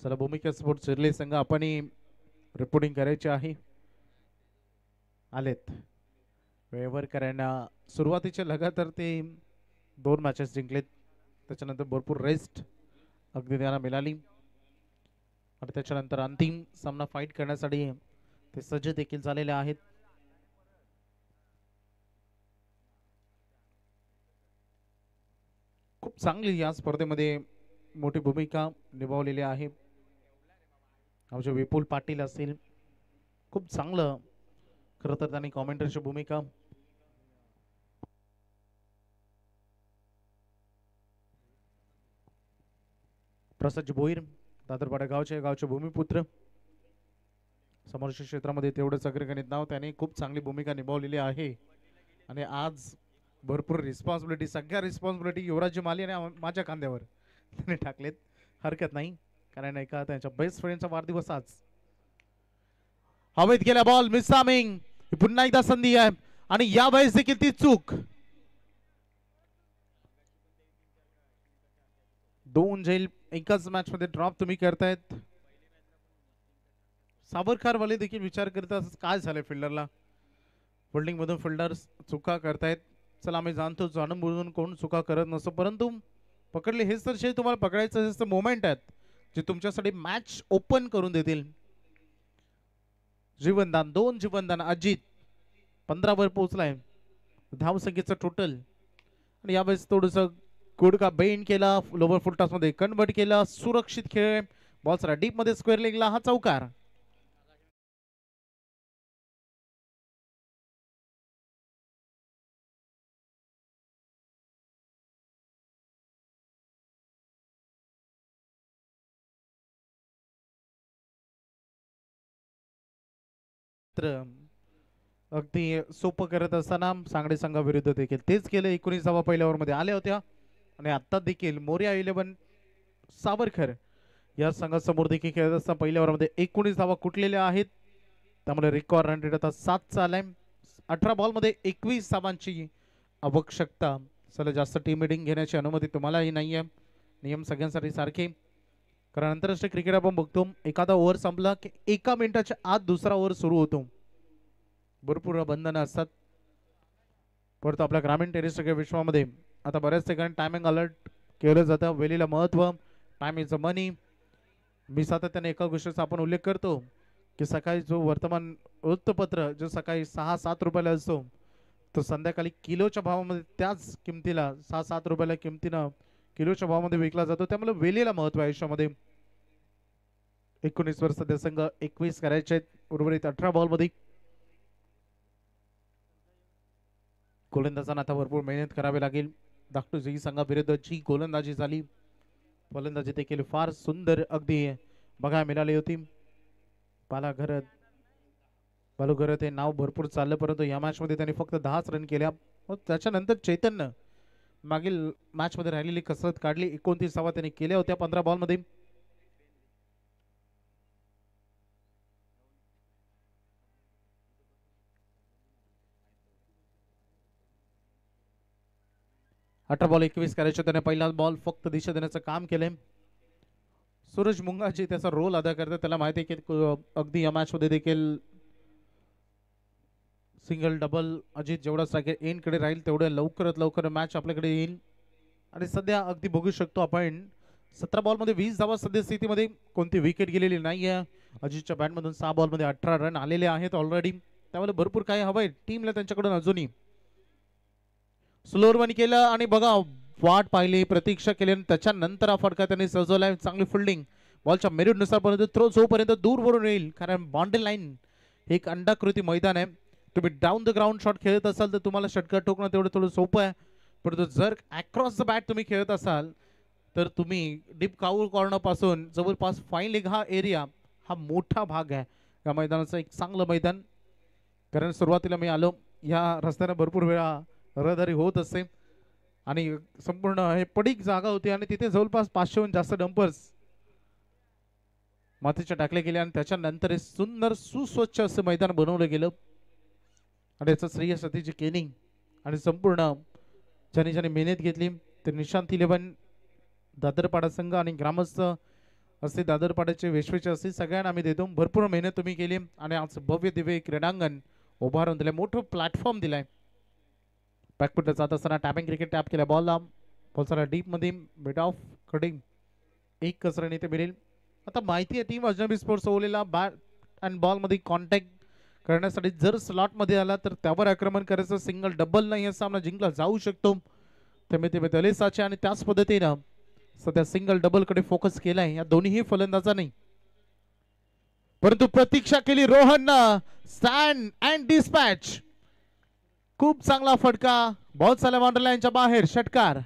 चला भूमिका स्पोर्ट चिरले संघ आपण रिपोर्टिंग करायचे आहे. आलेत वेळेवर करायला सुरुवातीचे लगातार ते 2 मॅचेस जिंकलेत. त्याच्यानंतर भरपूर रेस्ट अगदी त्यांना मिळाली आणि त्याच्यानंतर अंतिम सामना फाईट करण्यासाठी ते सज्ज देखील झालेले आहेत. खूप चांगली या स्पर्धेमध्ये मोठी भूमिका निभावलेली आहे. आमचे विपुल पाटील असतील, खूप चांगलं खरं तर त्यांनी कॉमेंटरची भूमिका प्रसज्ज भोईर दादरपाडा गावचे भूमिपुत्र समोरच्या क्षेत्रामध्ये तेवढंच अग्रगणित नाव त्याने खूप चांगली भूमिका निभावलेली आहे. आणि आज भरपूर रिस्पॉन्सिबिलिटी सगळ्या रिस्पॉन्सिबिलिटी युवराज माली आणि माझ्या खांद्यावर त्याने टाकलेत. हरकत नाही कारण एका त्यांच्या बेस्ट फ्रेंडचा वाढदिवस आज. हवेत गेला बॉल मिस सामिंग पुन्हा एकदा संधी आहे आणि या वेळेस देखील ती चूक. 2 झेल एकाच मॅच मध्ये ड्रॉप तुम्ही करतायत. सावरकर वाले देखील विचार करतात काय झालंय फिल्डरला. फिल्डिंग मधून फिल्डर्स चुका करतायत. चला आम्ही जाणतो जाणून बुजून कोण चुका करत नसतो, परंतु पकडले हेच तर तुम्हाला पकडायचं असतं मोमेंट आहेत जे तुमच्यासाठी मॅच ओपन करून देतील. जीवनदान 2 जीवनदान अजित 15 वर पोहोचलाय धाव संख्येचं टोटल. आणि यावेळेस थोडस गुडका बेंड केला, लोवर फुल टॉस मध्ये कन्वर्ट केला. सुरक्षित खेळ बॉल सरा डीप मध्ये स्क्वेअर लेगला हा चौकार. अगदी सोपं करत असताना सांगडे संघाविरुद्ध देखील तेच केलं. 19 धावा पहिल्या ओव्हर मध्ये आल्या होत्या आणि आता देखील मोरिया 11 सावरकर या संघासमोर देखील खेळत असताना पहिल्या ओव्हर मध्ये 19 धावा कुठलेल्या आहेत. त्यामुळे रेकॉर्ड रन रेट आता 7 चा आलाय. 18 बॉल मध्ये 21 धावांची आवश्यकता. चला जास्त टीम मिटिंग घेण्याची अनुमती तुम्हालाही नाहीये. नियम सगळ्यांसाठी सारखे, कारण आंतरराष्ट्रीय क्रिकेट आपण बघतो एखादा ओव्हर संपला की 1 मिनिटाच्या आत दुसरा ओव्हर सुरू होतो. भरपूर बंधनं असतात. परंतु आपल्या ग्रामीण टेनिस विश्वामध्ये आता बऱ्याच ठिकाणी टायमिंग अलर्ट केलं जातं. वेळेला महत्व, टाइम इज अ मनी. मी सातत्याने एका गोष्टीचा आपण उल्लेख करतो की सकाळी जो वर्तमान वृत्तपत्र जो सकाळी 6-7 रुपयाला असतो तो संध्याकाळी किलोच्या भावामध्ये त्याच किमतीला 6-7 रुपयाला किमतीनं किलोच्या भावामध्ये विकला जातो. त्यामुळे वेळेला महत्व आहे आयुष्यामध्ये. 19 वर सध्या संघ 21 करायचे आहेत उर्वरित 18 बॉल मध्ये. गोलंदाजांना आता भरपूर मेहनत करावी लागेल. धाकटूजी संघाविरुद्धची गोलंदाजी झाली. फलंदाजी देखील फार सुंदर अगदी बघायला मिळाली होती. बालूघरत हे नाव भरपूर चाललं, परंतु या मॅच मध्ये त्यांनी फक्त 10च रन केल्या. त्याच्यानंतर चैतन्य मागील मॅच मध्ये राहिलेली कसरत काढली. 29 धावा त्यांनी केल्या होत्या 15 बॉल मध्ये. अठरा बॉल 21 करायचे. त्याने पहिला बॉल फक्त दिशा देण्याचं काम केलंय. सूरज मुंगाजी त्याचा रोल अदा करतात. त्याला माहिती आहे की अगदी या मॅच मध्ये देखील सिंगल डबल अजित जेवढा स्ट्रायकर एंड कडे राहील तेवढ्या लवकरात लवकर मॅच आपल्याकडे येईल. आणि सध्या अगदी बघू शकतो आपण 17 बॉल मध्ये 20 धावा सध्या स्थितीमध्ये कोणती विकेट गेलेली नाहीये. अजितच्या बॅट मधून 6 बॉल मध्ये 18 रन आलेले आहेत ऑलरेडी. त्यामुळे भरपूर काही हवंय टीमला त्यांच्याकडून अजूनही. स्लोअर वन केलं आणि बघा वाट पाहिली, प्रतीक्षा केली आणि त्याच्यानंतर हा फटका त्यांनी सजवलाय. चांगली फिल्डिंग बॉलच्या मेरिट नुसार परंतु थ्रो जोपर्यंत दूरवरून येईल, कारण बाउंड्री लाईन एक अंडाकृती मैदान आहे. तुम्ही डाऊन द ग्राउंड शॉट खेळत असाल तर तुम्हाला षटकार ठोकणं तेवढं थोडं सोपं आहे. परंतु जर अक्रॉस द बॅट तुम्ही खेळत असाल तर तुम्ही डीप काऊर कॉर्नर पासून जवळपास फाईन लेग हा एरिया हा मोठा भाग आहे या मैदानाचं. एक चांगलं मैदान, कारण सुरुवातीला मी आलो या रस्त्याने भरपूर वेळा रहदारी होत असते आणि संपूर्ण हे पडीक जागा होती आणि तिथे जवळपास 500हून जास्त डंपर्स मातीच्या टाकले गेले आणि त्याच्यानंतर हे सुंदर सुस्वच्छ असं मैदान बनवलं गेलं. आणि याचं श्रेय सतीश केनिंग आणि संपूर्ण ज्यांनी मेहनत घेतली ते निशांत 11 दादरपाडा संघ आणि ग्रामस्थ असते दादरपाड्याचे वेशवेचे असते सगळ्यांना आम्ही देतो. भरपूर मेहनत तुम्ही केली आणि आज भव्य दिव्य क्रीडांगण उभारून दिले, मोठं प्लॅटफॉर्म दिलाय. बॅकफुटला जात असताना टॅपिंग क्रिकेट टॅप केला, बॉलला बॉलचा डीप मध्ये मिड ऑफ कटिंग एक कसरणी ते मिळेल. आता माहिती आहे टीम अजनबी स्पोर्ट्स ओवलेला बॅट अँड बॉल मध्ये कॉन्टॅक्ट करण्यासाठी जर स्लॉट मध्ये आला तर त्यावर आक्रमण करायचं, सिंगल डबल नाही असा सामना जिंकला जाऊ शकतो. ते दलेसाचे आणि त्याच पद्धतीनं सध्या सिंगल डबल कडे फोकस केलाय या दोन्ही फलंदाजांनी. परंतु प्रतीक्षा केली रोहननं, स्टँड अँड डिस्पॅच. खूप चांगला फटका, बॉल चालला बाउंड्री लाईनच्या बाहेर, षटकार.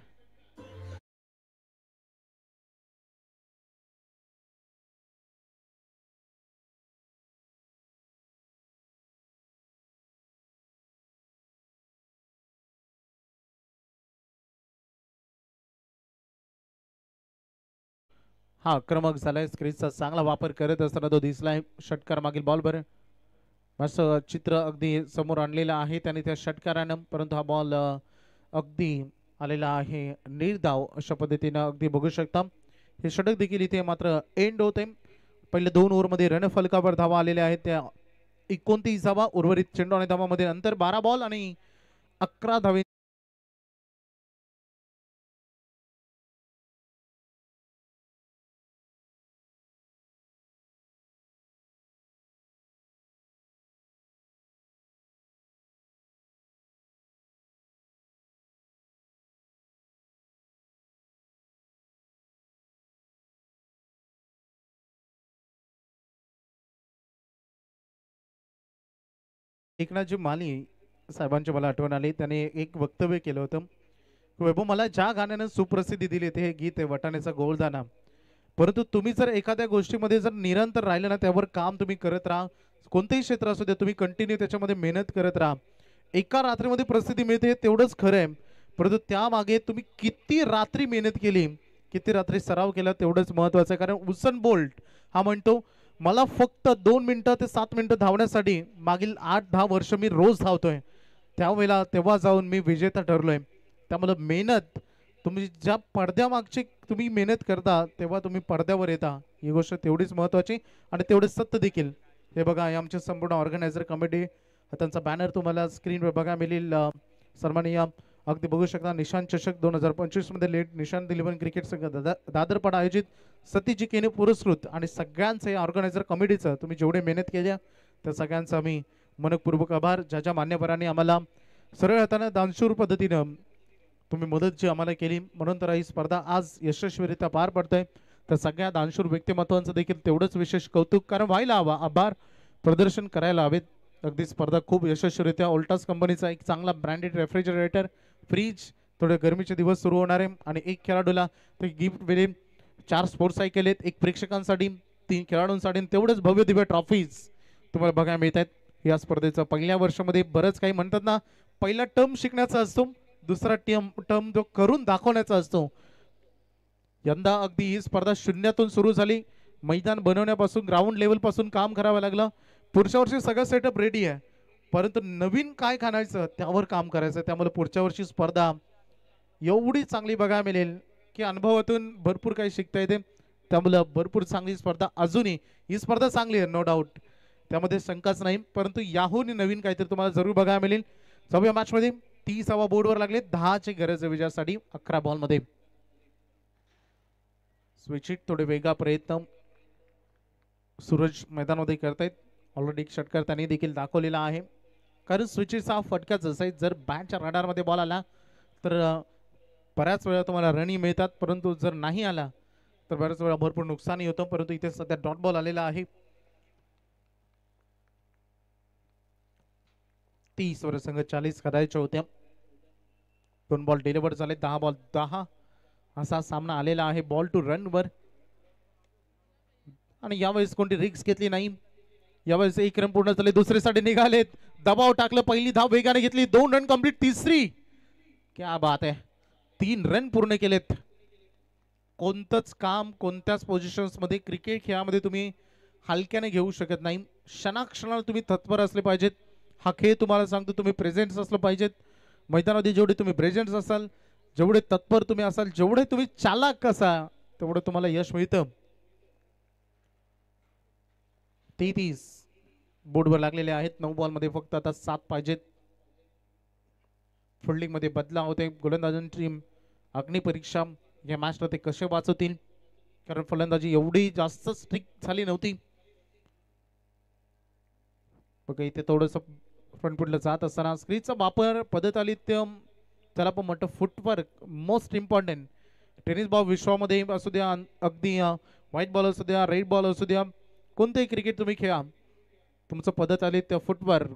हा आक्रमक झालाय, स्क्रीनचा चांगला वापर करत असताना तो दिसलाय. षटकार मागील बॉल बरं मस्त चित्र अगदी समोर आणलेलं आहे त्याने त्या षटकारानं. परंतु हा बॉल अगदी आलेला आहे निर्धाव अशा पद्धतीनं अगदी बघू शकता. हे षटक देखील इथे मात्र एंड होते. पहिले 2 ओव्हरमध्ये रन फलकावर धावा आलेल्या आहेत त्या 29 धावा. उर्वरित चेंडू आणि धावामध्ये अंतर 12 बॉल आणि 11 धावे. एकनाथजी माली साहेबांची मला आठवण आली. त्याने एक वक्तव्य केलं होतं, वैभव मला ज्या गाण्यानं सुप्रसिद्धी दिली ते हे गीत आहे वटाण्याचा गोळदाना. परंतु तुम्ही जर एखाद्या गोष्टीमध्ये जर निरंतर राहिले ना, त्यावर काम तुम्ही करत राहा, कोणतेही क्षेत्र असू दे तुम्ही कंटिन्यू त्याच्यामध्ये मेहनत करत राहा. एका रात्रीमध्ये प्रसिद्धी मिळते तेवढंच खरं आहे, परंतु त्यामागे तुम्ही किती रात्री मेहनत केली, किती रात्री सराव केला तेवढंच महत्वाचं आहे. कारण उसेन बोल्ट हा म्हणतो मला फक्त 2 मिनिटं ते 7 मिनिटं धावण्यासाठी मागील 8-10 वर्ष मी रोज धावतोय. त्यावेळेला तेव्हा जाऊन मी विजेता ठरलोय. त्यामुळे मेहनत तुम्ही ज्या पडद्यामागची तुम्ही मेहनत करता तेव्हा तुम्ही पडद्यावर येता, ही गोष्ट तेवढीच महत्वाची आणि तेवढे सत्य देखील. हे बघा हे आमचे संपूर्ण ऑर्गनायझर कमिटी, त्यांचा बॅनर तुम्हाला स्क्रीनवर बघा मिळेल. सन्माननीय अगदी बघू शकता निशान चषक 2025 मध्ये लेट निशान दिलीवन क्रिकेट संघ दादरपाडा आयोजित सतीजी केने पुरस्कृत आणि सगळ्यांचे ऑर्गनायझर कमिटीचं तुम्ही जेवढे मेहनत केल्या त्या सगळ्यांचा आम्ही मनपूर्वक आभार. ज्या ज्या मान्यवरांनी आम्हाला सरळ हाताने दानशूर पद्धतीनं तुम्ही मदत जी आम्हाला केली म्हणून तर ही स्पर्धा आज यशस्वीरित्या पार पडतोय. तर सगळ्या दानशूर व्यक्तिमत्वांचं देखील तेवढंच विशेष कौतुक, कारण व्हायला हवा, आभार प्रदर्शन करायला हवेत. अगदी स्पर्धा खूप यशस्वीरित्या ओल्टास कंपनीचा एक चांगला ब्रँडेड रेफ्रिजरेटर, फ्रीज, थोडे गरमीचे दिवस सुरू होणार आहे आणि एक खेळाडूला ते गिफ्ट मिळेल. 4 स्पोर्ट्स सायकल आहेत, एक प्रेक्षकांसाठी, 3 खेळाडूंसाठी, तेवढेच भव्य दिव्य ट्रॉफीज तुम्हाला बघायला मिळत आहेत या स्पर्धेचं. पहिल्या वर्षामध्ये बरंच काही म्हणतात ना, पहिला टर्म शिकण्याचा असतो, दुसरा टर्म जो करून दाखवण्याचा असतो. यंदा अगदी ही स्पर्धा शून्यातून सुरू झाली. मैदान बनवण्यापासून ग्राउंड लेवल पासून काम करावं लागलं. पुढच्या वर्षी सगळं सेटअप रेडी आहे, परंतु नवीन काय खाण्याचं त्यावर काम करायचं. त्यामुळे पुढच्या वर्षी स्पर्धा एवढी चांगली बघायला मिळेल की अनुभवातून भरपूर काही शिकता येते. त्यामुळे भरपूर चांगली स्पर्धा, अजूनही ही स्पर्धा चांगली आहे नो डाऊट, त्यामध्ये शंकाच नाही, परंतु याहून नवीन काहीतरी तुम्हाला जरूर बघायला मिळेल. 6व्या मॅच मध्ये 30वा बोर्डवर लागले, 10ची गरज आहे विजयासाठी. 11 बॉल मध्ये स्विच हिट, थोडे वेगळा प्रयत्न सूरज मैदानामध्ये करतायत. ऑलरेडी एक षटकार त्यांनी देखील दाखवलेला आहे, कारण स्विचचा फटका जसा आहे, जर बॅटच्या रडारमध्ये बॉल आला तर बऱ्याच वेळा तुम्हाला रनही मिळतात, परंतु जर नाही आला तर बऱ्याच वेळा भरपूर नुकसानही होतं. परंतु इथे सध्या डॉट बॉल आलेला आहे. 30 वर संघ 40 करायच्या होत्या. 2 बॉल डिलिव्हर झाले, 10 बॉल 10 असा सामना आलेला आहे बॉल टू रन वर. आणि यावेळेस कोणती रिस्क घेतली नाही. यावेळेस 1 रन पूर्ण झाले, दुसरीसाठी निघालेत, दबाव टाकलं, पहिली धाव वेगाने घेतली, 2 रन कंप्लीट, तिसरी, क्या बात आहे, 3 रन पूर्ण केलेत. कोणतंच काम कोणत्याच पोझिशन्स मध्ये क्रिकेट खेळामध्ये तुम्ही हलक्याने घेऊ शकत नाही. क्षणाक्षणाला तुम्ही तत्पर असले पाहिजेत. हा खेळ तुम्हाला सांगतो तुम्ही प्रेझेंट असलं पाहिजेत मैदानामध्ये. जेवढे तुम्ही प्रेझेंट असाल, जेवढे तत्पर तुम्ही असाल, जेवढे तुम्ही चालाक असाल, तेवढं तुम्हाला यश मिळतं. 33 बोर्डवर लागलेले आहेत. 9 बॉल मध्ये फक्त आता 7 पाहिजेत. फिल्डिंग मध्ये बदलाव होते. गोलंदाजांची अग्निपरीक्षा या मॅचला ते कसे वाचवतील, कारण फलंदाजी एवढी जास्त स्ट्रिक्ट झाली नव्हती. बघा इथे थोडंसं फ्रंट फुटला जात असताना स्क्रीनचा वापर पद्धत आली त्याला पण म्हणतं footwork most important. Tennis ball विश्वामध्ये असू द्या, अगदी व्हाईट बॉल असू द्या, रेड बॉल असू द्या, कोणतेही क्रिकेट तुम्ही खेळा, तुमचं पद्धत आली त्या फुटवर्क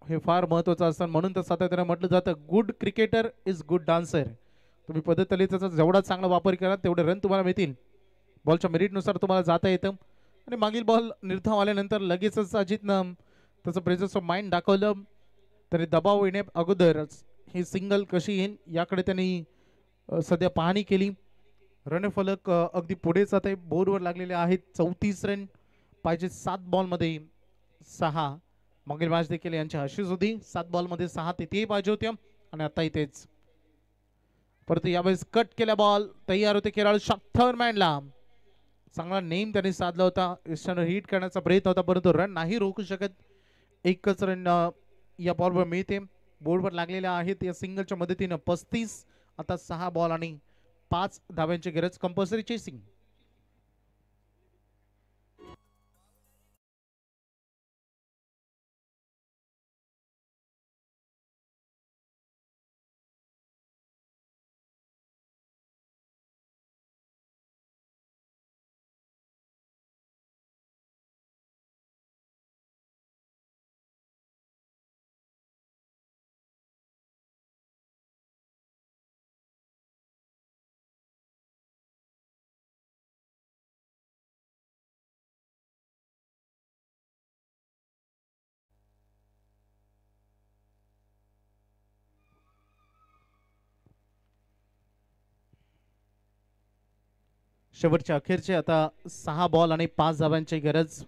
हे फार महत्त्वाचं असतं. म्हणून तर सातत्याने म्हटलं जातं good cricketer is good dancer. तुम्ही पद्धत आली त्याचा जेवढा चांगला वापर करा तेवढे रन तुम्हाला मिळतील. बॉलच्या मेरिटनुसार तुम्हाला जाता येतं. आणि मागील बॉल निर्धाव आल्यानंतर लगेचच अजितनं त्याचं प्रेझन्स ऑफ माइंड दाखवलं. तरी दबाव येण्या अगोदरच ही सिंगल कशी येईल याकडे त्यांनी सध्या पाहणी केली. रणफलक अगदी पुढे जात आहे. बोर्डवर लागलेले आहेत 34 रन पाहिजे 7 बॉलमध्ये 6. मागील मॅच देखील यांची अशीच होती. 7 बॉलमध्ये 6 तिथेही पाहिजे होत्या आणि आता इथेच. परंतु यावेळेस कट केल्या बॉल तयार होते खेळाडू शॉथरमॅनला. चांगला नेम त्यांनी साधला होता. ईशान हिट करण्याचा प्रयत्न होता परंतु रन नाही रोखू शकत. एकच रन या बॉलवर मिळते. बोर्डवर लागलेल्या आहेत या सिंगलच्या मदतीनं 35. आता 6 बॉल आणि 5 धाव्यांची गरज. Compulsory chasing. शेवटचे अखेरचे आता 6 बॉल आणि 5 धाव्यांची गरज.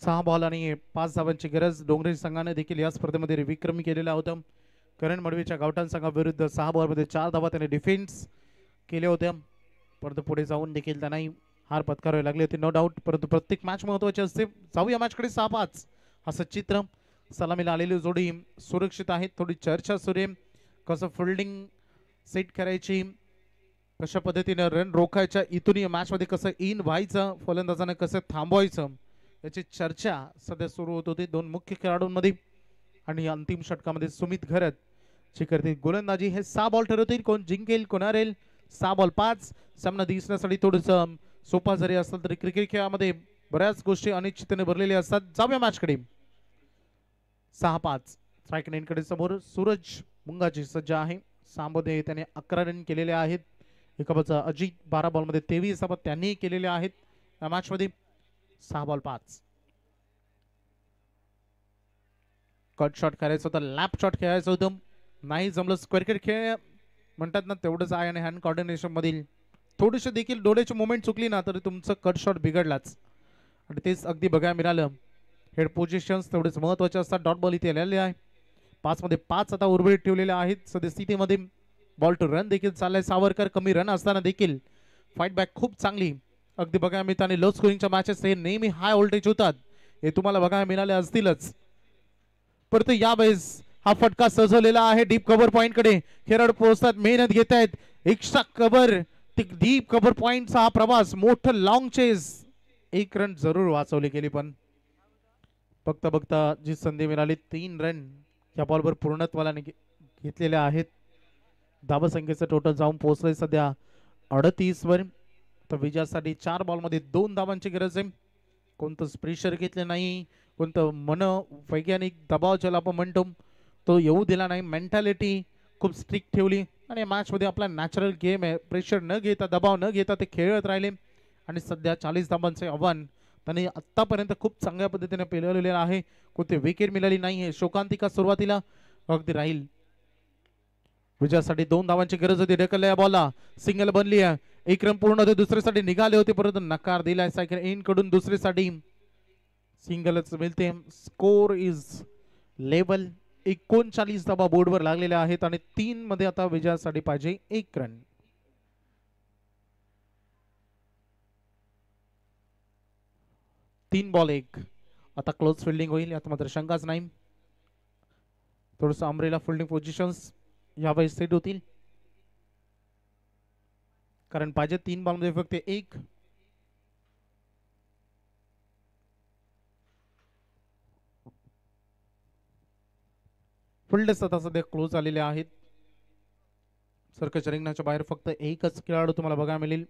सहा बॉल आणि 5 धावांची गरज. डोंगरी संघाने देखील या स्पर्धेमध्ये विक्रमी केलेला होता. करण मडवीच्या गावठाण संघाविरुद्ध 6 बॉलमध्ये 4 धावा त्याने डिफेन्स केल्या होत्या. परंतु पुढे जाऊन देखील त्यांनाही हार पत्करावी लागली होती नो डाऊट. परंतु प्रत्येक मॅच महत्त्वाची असते. जाऊया मॅचकडे. 6-5 असं चित्र. सलामीला आलेली जोडी सुरक्षित आहेत. थोडी चर्चा सुरू आहे. कसं फिल्डिंग सेट करायची, कशा पद्धतीने रन रोखायच्या, इथून या मॅचमध्ये कसं इन व्हायचं, फलंदाजांना कसं थांबवायचं याची चर्चा सध्या सुरू होत होती दोन मुख्य खेळाडूंमध्ये. आणि अंतिम षटकामध्ये सुमित घरत जी करतील गोलंदाजी. हे 6 बॉल ठरवतील कोण जिंकेल कोण हरेल. 6 बॉल 5. सामना दिसण्यासाठी थोडंसं सोपा जरी असलं तरी क्रिकेट खेळामध्ये बऱ्याच गोष्टी अनिश्चिततेने भरलेल्या असतात. जाऊया मॅचकडे. 6-5 स्ट्राईक नेटकडे समोर सूरज मुंगाची सज्ज आहे. 6 मध्ये त्याने 11 रन केलेले आहेत. एका बाजूला अजित 12 बॉलमध्ये 23 धावा त्यांनी केलेले आहेत या मॅच मध्ये. 6 बॉल 5. कट शॉट खेळायचं होतं, लॅप शॉट खेळायचं होतं, नाही जमलं. स्क्वेअर क्रिकेट खेळ म्हणतात ना तेवढंच आहे. आणि हँड कॉर्डिनेशन मधील थोडीशी देखील डोळ्याची मुवमेंट चुकली ना तरी तुमचं कट शॉट बिघडलाच. आणि तेच अगदी बघायला मिळालं. हेड पोझिशन्स तेवढेच महत्वाचे असतात. डॉट बॉल इथे आलेले आहे. 5 मध्ये 5 आता उर्वरित ठेवलेले आहेत. सद्यस्थितीमध्ये बॉल टू रन देखील चाललाय. सावरकर कमी रन असताना देखील फाईट बॅक खूप चांगली अगदी बघायला मिळते. आणि लो स्कोरिंगच्या मॅचेस हे नेहमी हाय व्होल्टेज होतात, हे तुम्हाला बघायला मिळाले असतीलच. परंतु यावेळेस हा फटका सजवलेला आहे डीप कव्हर पॉइंट कडे. खेळाडू पोहोचतात, मेहनत घेत आहेत. एक्स्ट्रा कव्हर, डीप कव्हर पॉइंटचा हा प्रवास, मोठं लॉंग चेस. 1 रन जरूर वाचवली गेली पण बघता बघता जी संधी मिळाली 3 रन या बॉलवर पूर्णत्वाला घेतलेले आहेत. धावसंख्येचं टोटल जाऊन पोहोचले सध्या 38 वर. तर विजयासाठी 4 बॉलमध्ये 2 धावांची गरज आहे. कोणतंच प्रेशर घेतले नाही, कोणतं मनोवैज्ञानिक दबाव ज्याला आपण म्हणतो तो येऊ दिला नाही. मेंटॅलिटी खूप स्ट्रिक्ट ठेवली आणि मॅच मध्ये आपला नॅचरल गेम आहे. प्रेशर न घेता, दबाव न घेता ते खेळत राहिले. आणि सध्या 40 धावांचे आव्हान त्यांनी आतापर्यंत खूप चांगल्या पद्धतीने पेलवलेलं आहे. कोणती विकेट मिळाली नाहीये. शोकांतिका सुरुवातीला अगदी राहील. विजयासाठी 2 धावांची गरज होती. ढकलल्या बॉलला सिंगल बनली आहे. 1 रन पूर्ण होते. दुसरीसाठी निघाले होते परंतु नकार दिलाय सायकल इन कडून. दुसरीसाठी सिंगलच मिळते. स्कोर इज लेवल 39 धावा बोर्डवर लागलेल्या आहेत आणि 3 मध्ये आता विजयासाठी पाहिजे 1 रन. तीन बॉल 1. आता क्लोज फिल्डिंग होईल यात मात्र शंकाच नाही. थोडस अमरेला फिल्डिंग पोझिशन्स यावेळी सेट होतील कारण पाहिजे 3 बॉल मध्ये फक्त 1. फिल्डर्स आता सध्या क्लोज आलेले आहेत. सर्कलच्या रिंगणाच्या बाहेर फक्त एकच खेळाडू तुम्हाला बघायला मिळेल.